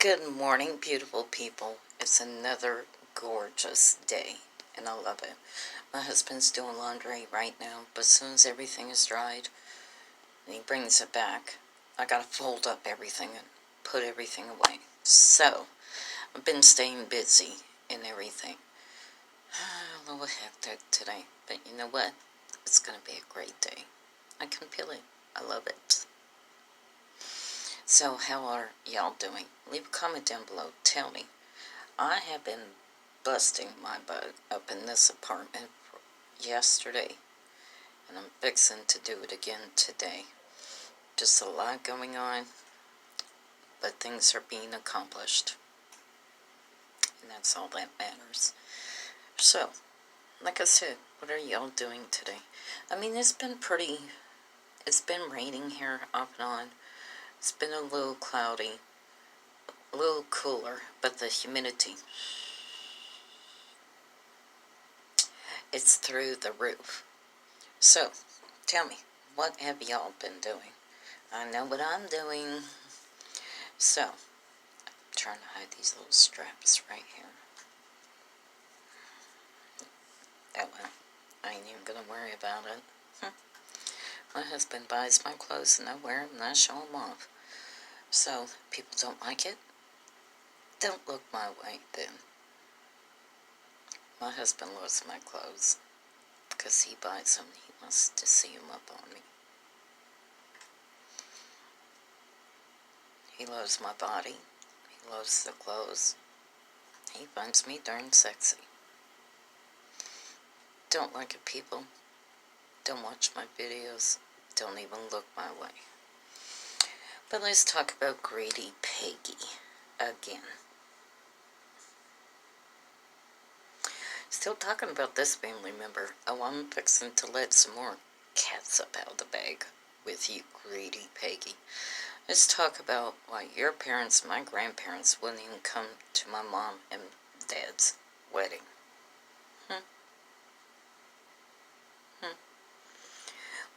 Good morning, beautiful people. It's another gorgeous day, and I love it. My husband's doing laundry right now, but as soon as everything is dried, and he brings it back, I gotta fold up everything and put everything away. So, I've been staying busy and everything. A little hectic today, but you know what? It's gonna be a great day. I can feel it. I love it. So, how are y'all doing? Leave a comment down below. Tell me. I have been busting my butt up in this apartment yesterday, and I'm fixing to do it again today. Just a lot going on, but things are being accomplished, and that's all that matters. So, like I said, what are y'all doing today? I mean, it's been raining here off and on. It's been a little cloudy, a little cooler, but the humidity, it's through the roof. So, tell me, what have y'all been doing? I know what I'm doing. So, I'm trying to hide these little straps right here. That one, I ain't even gonna worry about it. My husband buys my clothes and I wear them and I show them off. So, people don't like it? Don't look my way then. My husband loves my clothes because he buys them. He wants to see them up on me. He loves my body. He loves the clothes. He finds me darn sexy. Don't like it, people. Don't watch my videos. Don't even look my way. But let's talk about greedy Peggy again. Still talking about this family member. Oh, I'm fixing to let some more cats up out of the bag with you, greedy Peggy. Let's talk about why your parents, my grandparents, wouldn't even come to my mom and dad's wedding.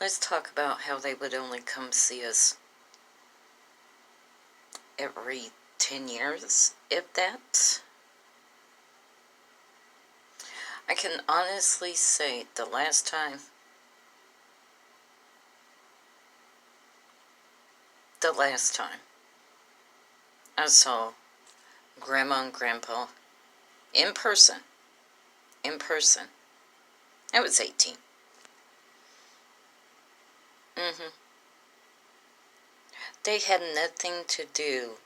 Let's talk about how they would only come see us every 10 years, if that. I can honestly say the last time I saw Grandma and Grandpa in person, I was 18. They had nothing to do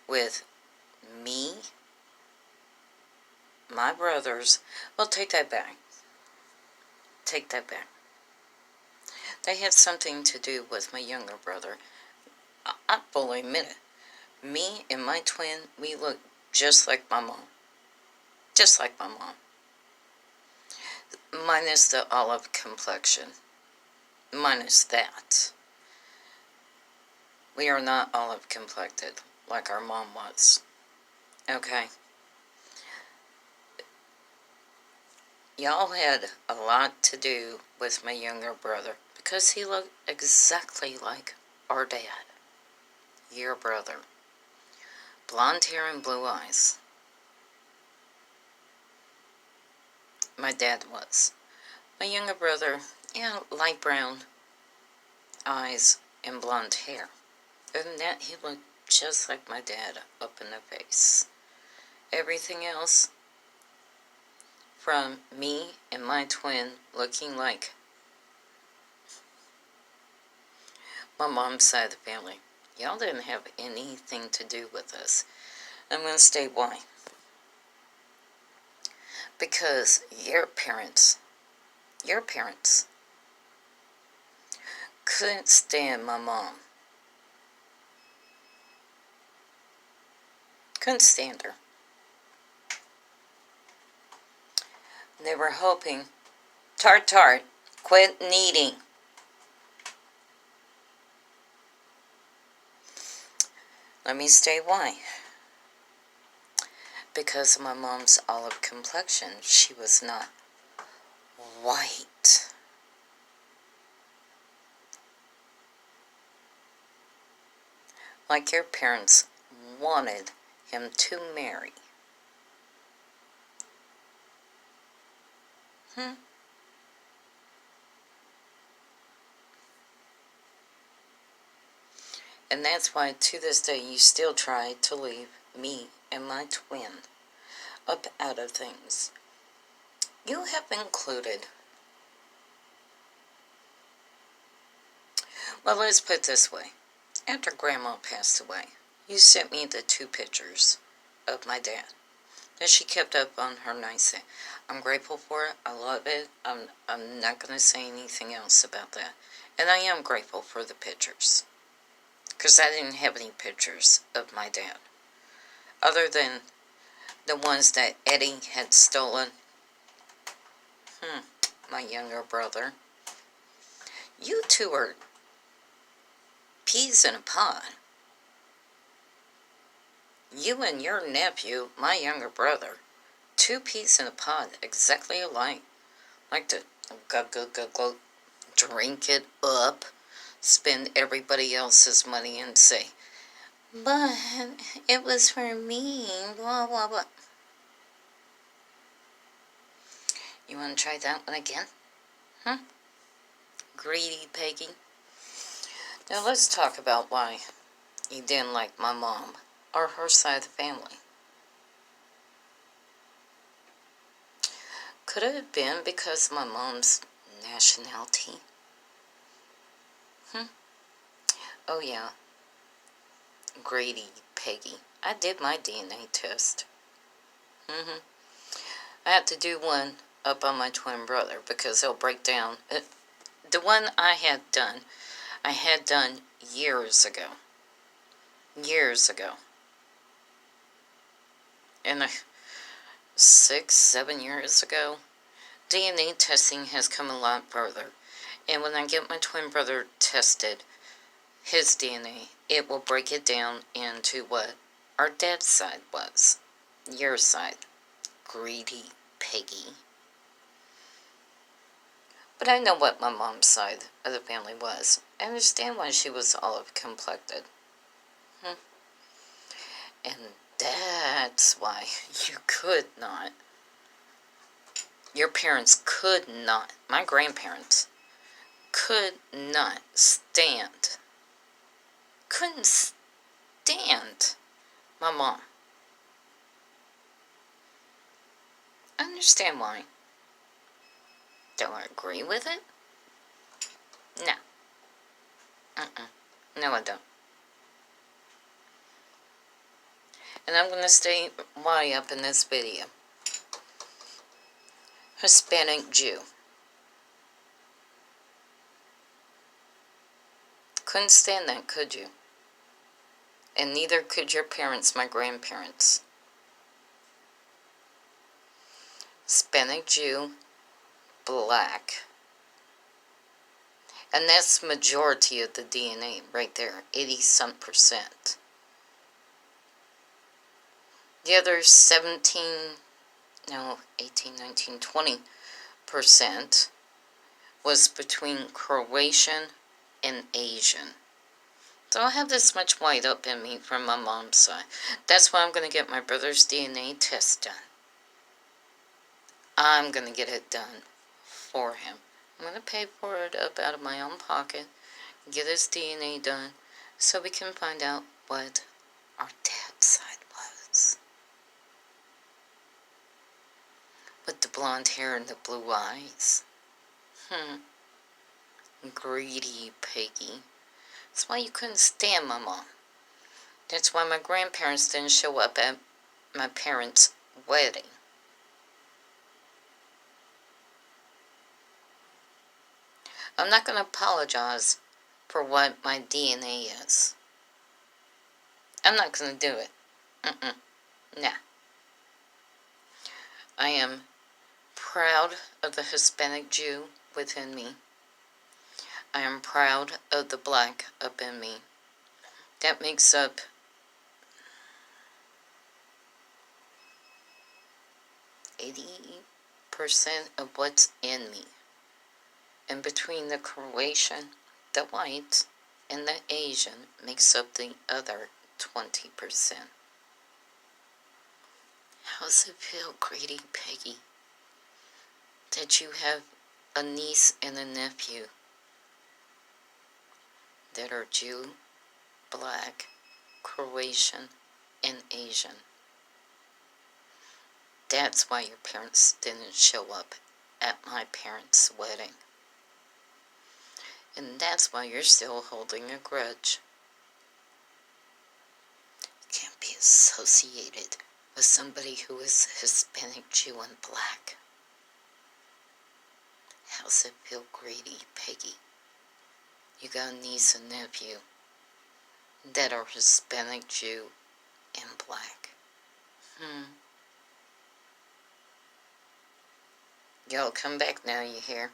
with me, my brothers. Well, take that back. They had something to do with my younger brother. I fully admit it. Me and my twin, we look just like my mom. Minus the olive complexion. Minus that. We are not olive complected like our mom was. Okay? Y'all had a lot to do with my younger brother because he looked exactly like our dad. Your brother. Blonde hair and blue eyes. My dad was. My younger brother, light brown eyes and blonde hair. Other than that, he looked just like my dad up in the face. Everything else, from me and my twin looking like my mom's side of the family, y'all didn't have anything to do with us. I'm going to state why. Because your parents couldn't stand my mom. Couldn't stand her. They were hoping, tart, quit kneading. Let me state why. Because of my mom's olive complexion, she was not white. like your parents wanted him to marry. And that's why to this day you still try to leave me and my twin up out of things. You have included. Well, let's put it this way. After Grandma passed away, you sent me the 2 pictures of my dad that she kept up on her nightstand. I'm grateful for it. I love it. I'm not going to say anything else about that. And I am grateful for the pictures. Because I didn't have any pictures of my dad. Other than the ones that Eddie had stolen. My younger brother. You two are peas in a pod. You and your nephew, my younger brother, 2 peas in a pod, exactly alike. Like to go, drink it up, spend everybody else's money and say, but it was for me, blah, blah, blah. You want to try that one again? Greedy Peggy. Now let's talk about why you didn't like my mom or her side of the family. Could it have been because of my mom's nationality? Oh yeah. Greedy Peggy. I did my DNA test. I had to do one up on my twin brother because he'll break down. The one I had done years ago. And 6, 7 years ago, DNA testing has come a lot further. And when I get my twin brother tested, his DNA, it will break it down into what our dad's side was. Your side. Greedy Peggy. But I know what my mom's side of the family was. I understand why she was olive complected. And that's why you could not. Your parents could not. My grandparents could not stand. Couldn't stand my mom. I understand why. Don't I agree with it? No. No, I don't. And I'm going to state why up in this video. Hispanic Jew. Couldn't stand that, could you? And neither could your parents, my grandparents. Hispanic Jew, black. And that's the majority of the DNA right there, 80-some%. The other 18, 19, 20% was between Croatian and Asian. So I have this much white up in me from my mom's side. That's why I'm going to get my brother's DNA test done. I'm going to get it done for him. I'm going to pay for it up out of my own pocket, get his DNA done, so we can find out what our dad's side was. With the blonde hair and the blue eyes. Greedy Peggy. That's why you couldn't stand my mom. That's why my grandparents didn't show up at my parents' wedding. I'm not going to apologize for what my DNA is. I'm not going to do it. Nah. I am proud of the Hispanic Jew within me. I am proud of the black up in me. That makes up 80% of what's in me. And between the Croatian, the white, and the Asian makes up the other 20%. How's it feel, Grady Peggy, that you have a niece and a nephew that are Jew, Black, Croatian, and Asian? That's why your parents didn't show up at my parents' wedding. And that's why you're still holding a grudge. You can't be associated with somebody who is Hispanic, Jew, and Black. How's it feel, Grady Peggy? You got a niece and nephew that are Hispanic, Jew, and Black. Y'all come back now, you hear?